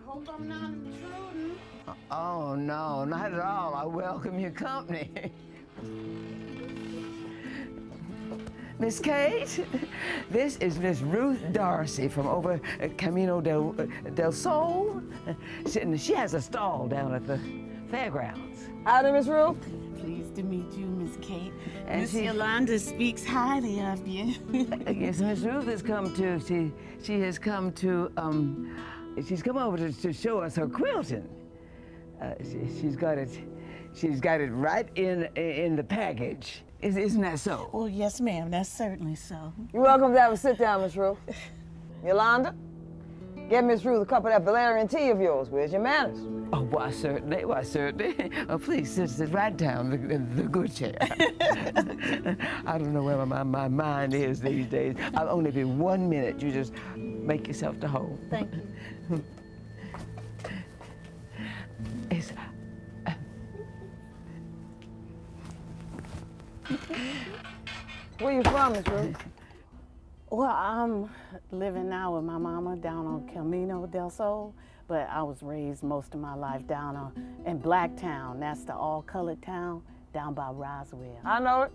hope I'm not intruding. Oh, no, not at all. I welcome your company. Miss Kate, this is Miss Ruth Darcy from over Camino del Sol. She has a stall down at the fairgrounds. Howdy, Miss Ruth. Pleased to meet you, Miss Kate. And Miss she- Yolanda speaks highly of you. Yes, Miss Ruth has come to, she has come to, she's come over to show us her quilting. She's got it right in the package. Isn't that so? Oh, yes, ma'am. That's certainly so. You're welcome to have a sit down, Miss Ruth. Yolanda, get Miss Ruth a cup of that Valerian tea of yours. Where's your manners? Oh, why certainly, why certainly. Oh, please sit right down, the good chair. I don't know where my mind is these days. I'll only be 1 minute. You just make yourself to home. Thank you. It's, Where you from, Miss Ruth? Well, I'm living now with my mama down on Camino del Sol, but I was raised most of my life down in Blacktown. That's the all-colored town down by Roswell. I know it.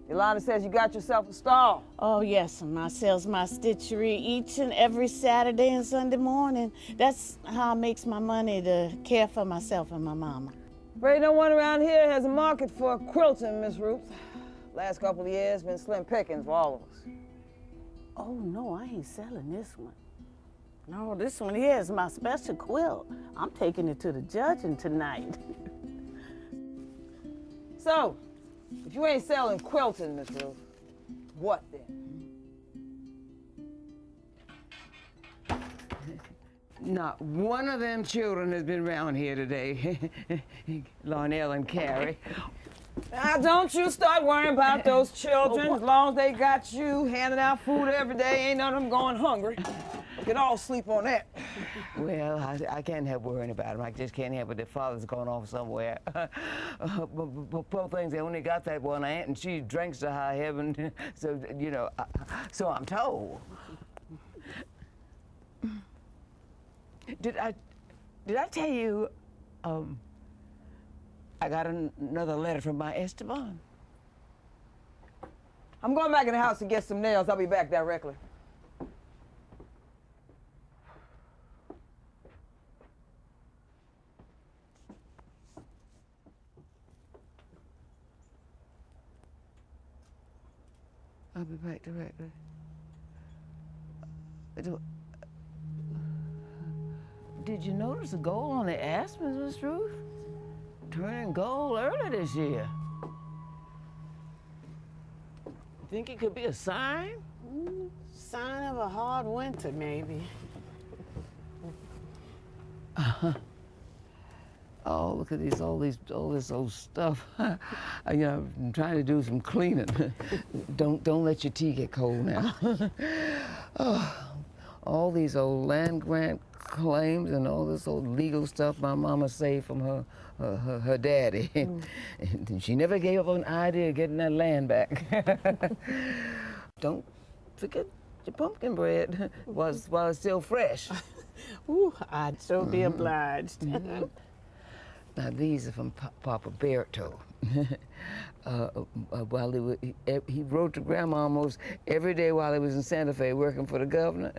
Yolanda says you got yourself a stall. Oh, yes, and I sells my stitchery each and every Saturday and Sunday morning. That's how I makes my money to care for myself and my mama. Afraid no one around here has a market for quilting, Miss Ruth. Last couple of years been slim pickings for all of us. Oh, no, I ain't selling this one. No, this one here is my special quilt. I'm taking it to the judging tonight. So, if you ain't selling quilting, Miss Ruth, what then? not one of them children has been around here today. Larnell and Carrie. Now, don't you start worrying about those children. As long as they got you handing out food every day, ain't none of them going hungry. You can all sleep on that. Well, I can't help worrying about them. I just can't help it. Their father's gone off somewhere. Poor things, they only got that one aunt, and she drinks to high heaven. So, you know, so I'm told. Did I tell you, I got another letter from my Esteban? I'm going back in the house to get some nails. I'll be back directly. I'll be back directly. Did you notice the gold on the aspens, Miss Ruth? Turning gold early this year. Think it could be a sign? Sign of a hard winter, maybe. Oh, look at these, all this old stuff. You know, I'm trying to do some cleaning. Don't let your tea get cold now. Oh, all these old land grant claims and all this old legal stuff my mama saved from her daddy. And she never gave up on the idea of getting that land back. Don't forget your pumpkin bread while it's still fresh. Ooh, I'd so be obliged. Now, these are from Papa Berto. While he wrote to Grandma almost every day while he was in Santa Fe working for the governor.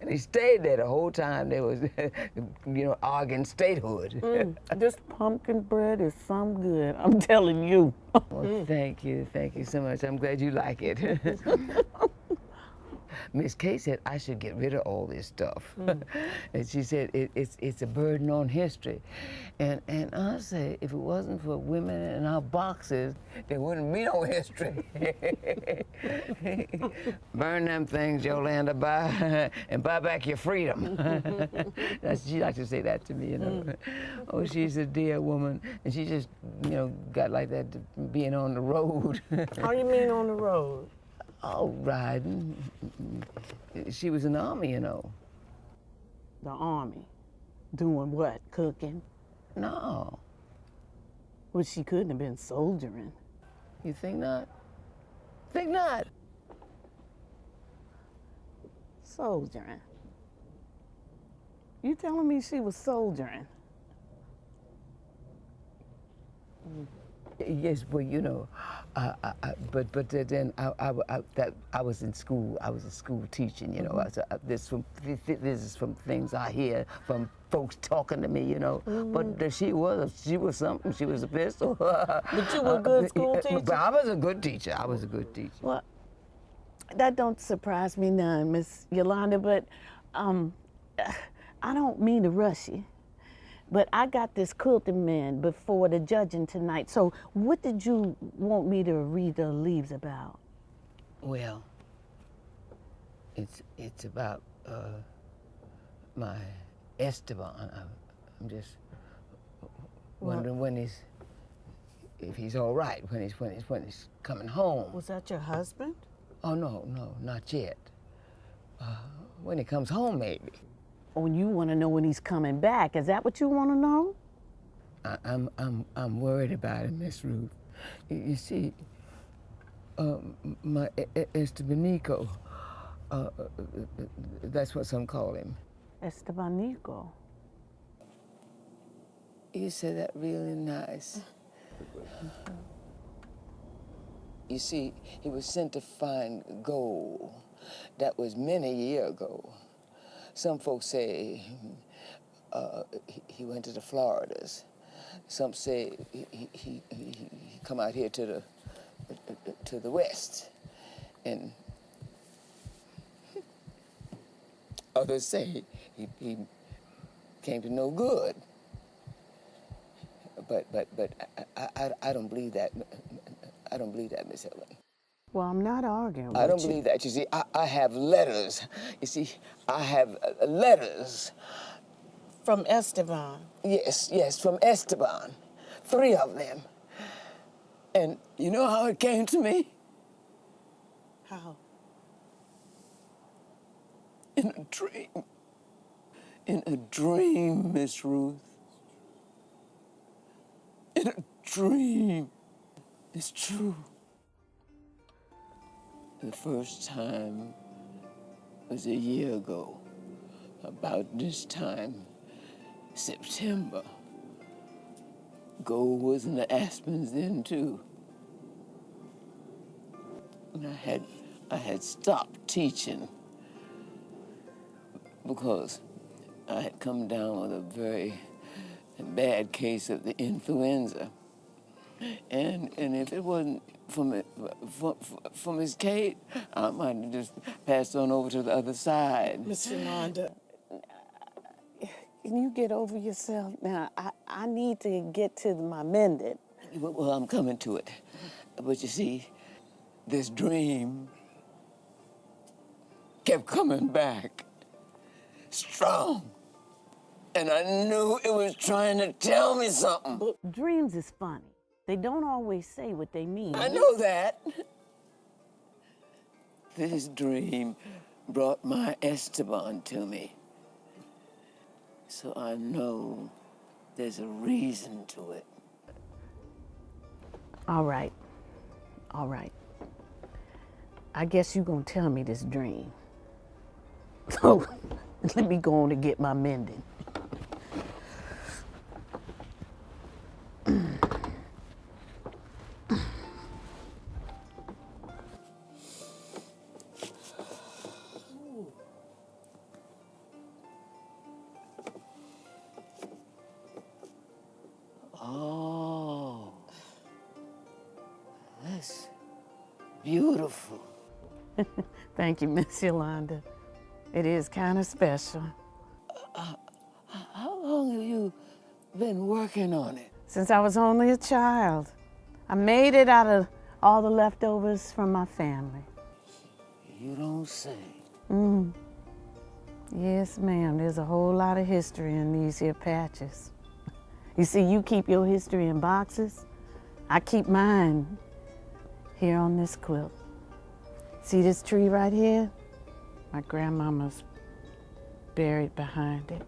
And he stayed there the whole time they was, you know, arguing statehood. This pumpkin bread is some good, I'm telling you. Well, thank you so much. I'm glad you like it. Miss Kay said I should get rid of all this stuff. And she said it's a burden on history. And I say, if it wasn't for women in our boxes, there wouldn't be no history. Burn them things, Yolanda, and buy back your freedom. She likes to say that to me, you know. Oh, she's a dear woman, and she just, you know, got like that being on the road. How you mean on the road? Oh, riding. She was in the Army, you know. The Army? Doing what? Cooking? No. Well, she couldn't have been soldiering. You think not? Think not. Soldiering? You telling me she was soldiering? Yes, well, you know, but then I was in school. I was a school teaching, you know. This is from things I hear from folks talking to me, you know. But she was something. She was a pistol. But you were a good school teacher? But I was a good teacher. I was a good teacher. Well, that don't surprise me none, Miss Yolanda, but I don't mean to rush you. But I got this quilting man before the judging tonight. So what did you want me to read the leaves about? Well, it's about my Esteban. I'm just wondering if he's all right when he's coming home. Was that your husband? Oh no, not yet. When he comes home, maybe. Oh, you want to know when he's coming back? Is that what you want to know? I'm worried about him, Miss Ruth. You see, my Estebanico, that's what some call him. Estebanico. You said that really nice. You see, he was sent to find gold. That was many years ago. Some folks say he went to the Floridas. Some say he come out here to the west, and others say he came to no good. But I don't believe that. I don't believe that, Miss Helen. Well, I'm not arguing with you. I don't believe that. You see, I have letters. You see, I have letters. From Esteban. Yes, from Esteban. 3 of them. And you know how it came to me? How? In a dream. In a dream, Miss Ruth. In a dream. It's true. The first time was a year ago, about this time, September. Gold was in the aspens then too. And I had stopped teaching because I had come down with a very bad case of the influenza. And if it wasn't for Miss Kate, I might have just passed on over to the other side. Miss Yolanda, can you get over yourself? Now, I need to get to my mending. Well, I'm coming to it. But you see, this dream kept coming back, strong. And I knew it was trying to tell me something. But dreams is funny. They don't always say what they mean. I know that. This dream brought my Esteban to me. So I know there's a reason to it. All right. I guess you're gonna tell me this dream. So let me go on to get my mending. Oh, that's beautiful. Thank you, Miss Yolanda. It is kind of special. How long have you been working on it? Since I was only a child, I made it out of all the leftovers from my family. You don't say. Yes, ma'am. There's a whole lot of history in these here patches. You see, you keep your history in boxes. I keep mine here on this quilt. See this tree right here? My grandmama's buried behind it.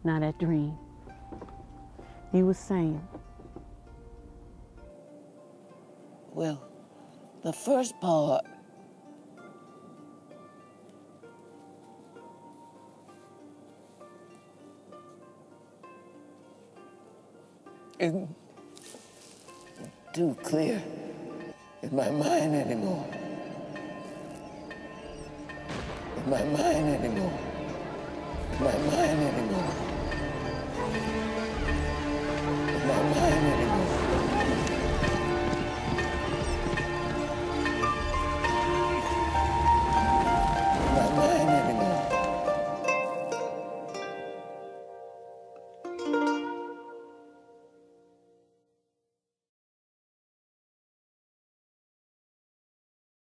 Now that dream, you were saying. Well, the first part isn't too clear in my mind anymore. In my mind anymore. In my mind anymore. In my mind